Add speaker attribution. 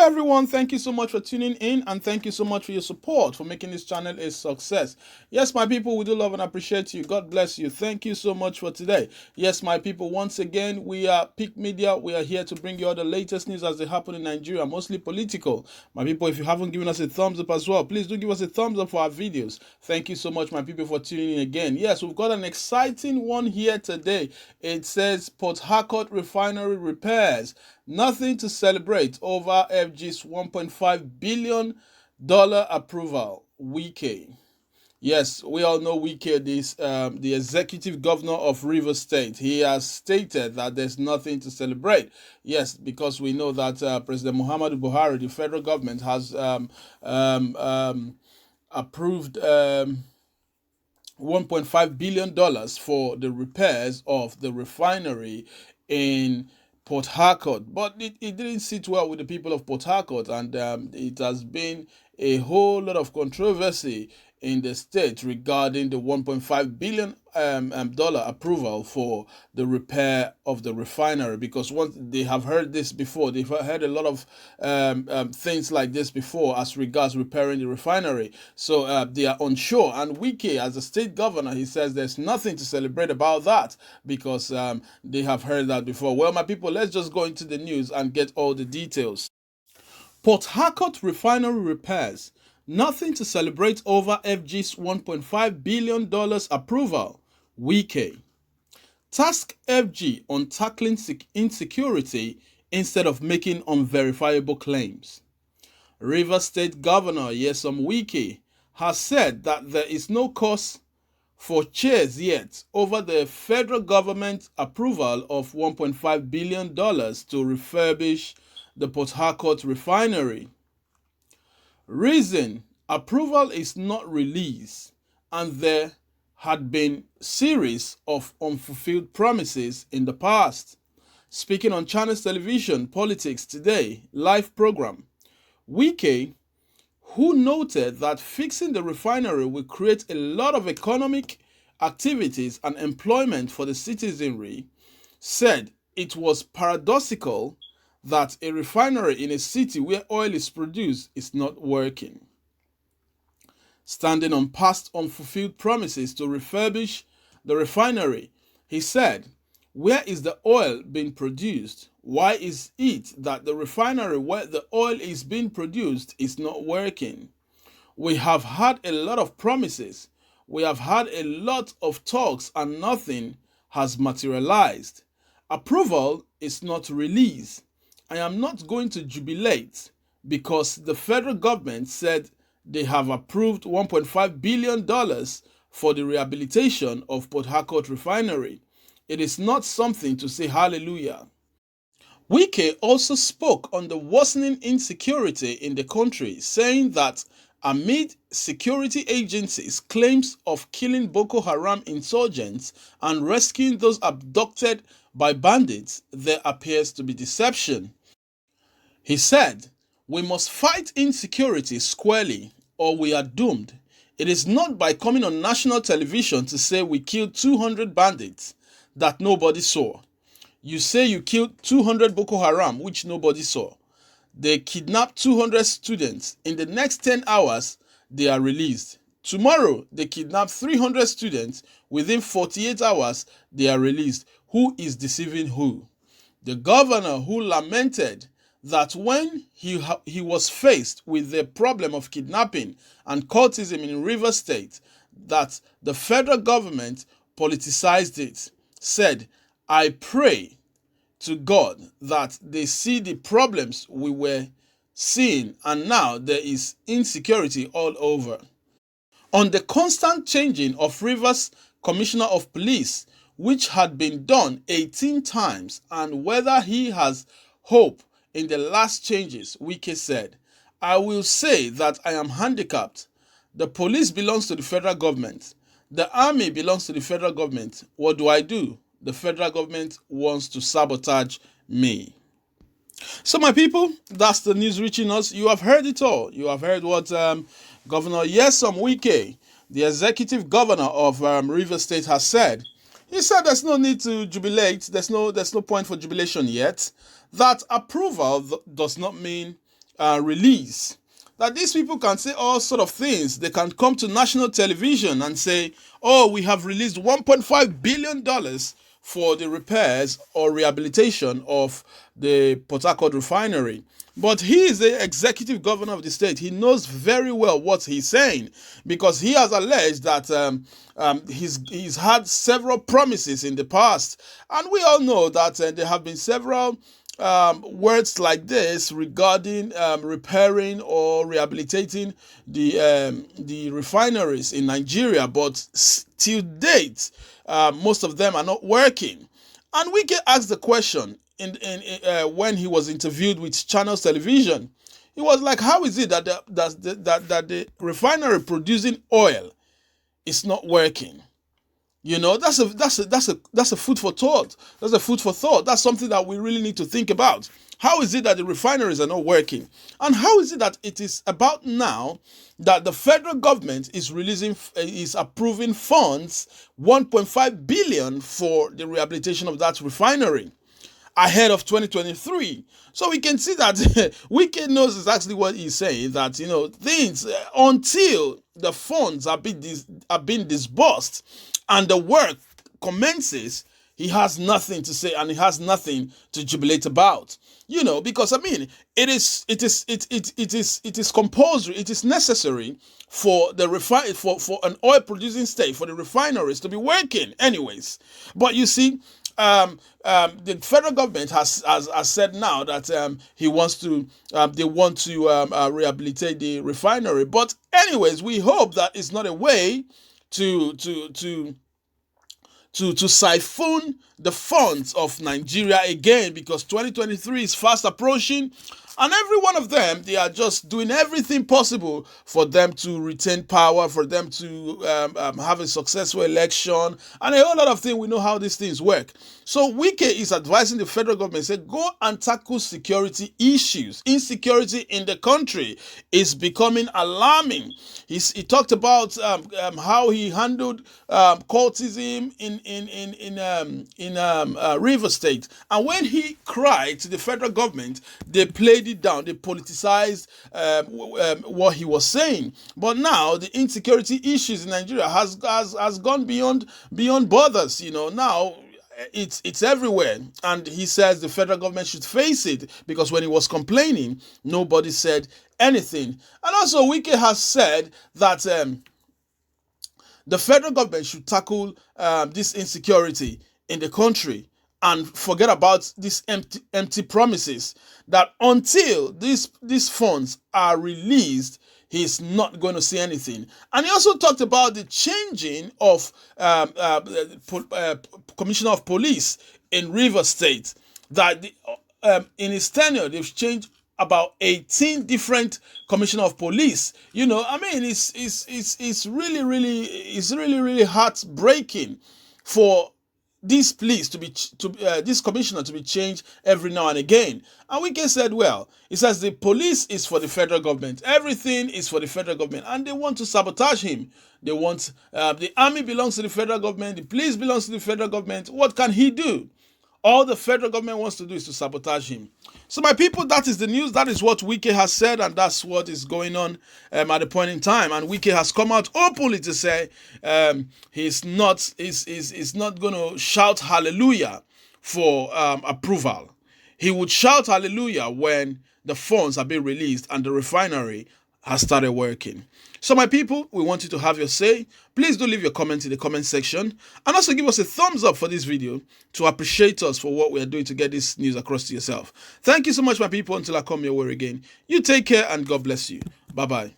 Speaker 1: Hello everyone, thank you so much for tuning in and thank you so much for your support for making this channel a success. Yes, my people, we do love and appreciate you. God bless you. Thank you so much for today. Yes, my people, once again, we are Peak Media. We are here to bring you all the latest news as they happen in Nigeria, mostly political. My people, if you haven't given us a thumbs up as well, please do give us a thumbs up for our videos. Thank you so much, my people, for tuning in again. Yes, we've got an exciting one here today. It says Port Harcourt Refinery repairs. Nothing to celebrate over FG's $1.5 billion approval. Wike. Yes, we all know Wike, the executive governor of Rivers State. He has stated that there's nothing to celebrate. Yes, because we know that President Muhammadu Buhari, the federal government, has approved $1.5 billion for the repairs of the refinery in Port Harcourt, but it didn't sit well with the people of Port Harcourt, and it has been a whole lot of controversy in the state regarding the $1.5 billion dollar approval for the repair of the refinery, because once they have heard this before, they've heard a lot of things like this before as regards repairing the refinery, so they are unsure. And Wike, as a state governor, he says there's nothing to celebrate about that because they have heard that before. Well, my people, let's just go into the news and get all the details. Port Harcourt Refinery repairs. Nothing to celebrate over FG's $1.5 billion approval. Wike. Task FG on tackling insecurity instead of making unverifiable claims. Rivers State Governor Nyesom Wike has said that there is no cause for cheers yet over the federal government approval of $1.5 billion to refurbish the Port Harcourt refinery. Reason: approval is not released and there had been series of unfulfilled promises in the past. Speaking on Channels Television Politics Today live program, Wike, who noted that fixing the refinery will create a lot of economic activities and employment for the citizenry, said it was paradoxical that a refinery in a city where oil is produced is not working. Standing on past unfulfilled promises to refurbish the refinery, he said, "Where is the oil being produced? Why is it that the refinery where the oil is being produced is not working? We have had a lot of promises. We have had a lot of talks and nothing has materialized. Approval is not released. I am not going to jubilate because the federal government said they have approved $1.5 billion for the rehabilitation of Port Harcourt Refinery. It is not something to say hallelujah." Wike also spoke on the worsening insecurity in the country, saying that amid security agencies' claims of killing Boko Haram insurgents and rescuing those abducted by bandits, there appears to be deception. He said, "We must fight insecurity squarely or we are doomed. It is not by coming on national television to say we killed 200 bandits that nobody saw. You say you killed 200 Boko Haram, which nobody saw. They kidnapped 200 students. In the next 10 hours, they are released. Tomorrow, they kidnap 300 students. Within 48 hours, they are released. Who is deceiving who?" The governor, who lamented that when he was faced with the problem of kidnapping and cultism in Rivers State, that the federal government politicized it, said, "I pray to God that they see the problems we were seeing and now there is insecurity all over." On the constant changing of Rivers Commissioner of Police, which had been done 18 times, and whether he has hope in the last changes, Wike said, "I will say that I am handicapped. The police belongs to the federal government. The army belongs to the federal government. What do? The federal government wants to sabotage me." So my people, that's the news reaching us. You have heard it all. You have heard what Governor Nyesom Wike, the executive governor of Rivers State, has said. He said there's no need to jubilate. There's no point for jubilation yet. That approval does not mean release. That these people can say all sort of things. They can come to national television and say, oh, we have released $1.5 billion for the repairs or rehabilitation of the Port Harcourt refinery. But he is the executive governor of the state. He knows very well what he's saying, because he has alleged that he's had several promises in the past. And we all know that there have been several words like this regarding repairing or rehabilitating the refineries in Nigeria, but till date, most of them are not working. And Wike asked the question when he was interviewed with Channels Television. He was like, "How is it that the refinery producing oil is not working?" You know, that's a food for thought. That's a food for thought. That's something that we really need to think about. How is it that the refineries are not working? And how is it that it is about now that the federal government is approving funds, 1.5 billion for the rehabilitation of that refinery ahead of 2023? So we can see that Wike knows exactly what he's saying, that, you know, things until the funds are being disbursed and the work commences, he has nothing to say and he has nothing to jubilate about. You know, because I mean, it is compulsory, it is necessary for for an oil producing state, for the refineries to be working anyways. But you see, the federal government has said now that they want to rehabilitate the refinery. But anyways, we hope that it's not a way to siphon the funds of Nigeria again, because 2023 is fast approaching, and every one of them, they are just doing everything possible for them to retain power, for them to have a successful election, and a whole lot of things. We know how these things work. So Wike is advising the federal government, say, go and tackle security issues. Insecurity in the country is becoming alarming. He talked about how he handled cultism in River State, and when he cried to the federal government, they played it down. They politicized what he was saying. But now the insecurity issues in Nigeria has gone beyond borders. You know, now it's everywhere, and he says the federal government should face it, because when he was complaining, nobody said anything. And also, Wike has said that the federal government should tackle this insecurity in the country and forget about these empty promises, that until these funds are released, he's not going to see anything. And he also talked about the changing of Commissioner of Police in River State, that in his tenure, they've changed about 18 different commissioner of police. You know, I mean, it's really heartbreaking for this police this commissioner to be changed every now and again. And Wike said, well, he says the police is for the federal government, everything is for the federal government, and they want to sabotage him. They want the army belongs to the federal government, the police belongs to the federal government. What can he do? All the federal government wants to do is to sabotage him. So my people, that is the news. That is what Wike has said, and that's what is going on at the point in time. And Wike has come out openly to say he's not going to shout hallelujah for approval. He would shout hallelujah when the funds are being released and the refinery has started working. So my people, we want you to have your say. Please do leave your comment in the comment section, and also give us a thumbs up for this video to appreciate us for what we are doing to get this news across to yourself. Thank you so much, my people. Until I come your way again, you take care and God bless you. Bye-bye.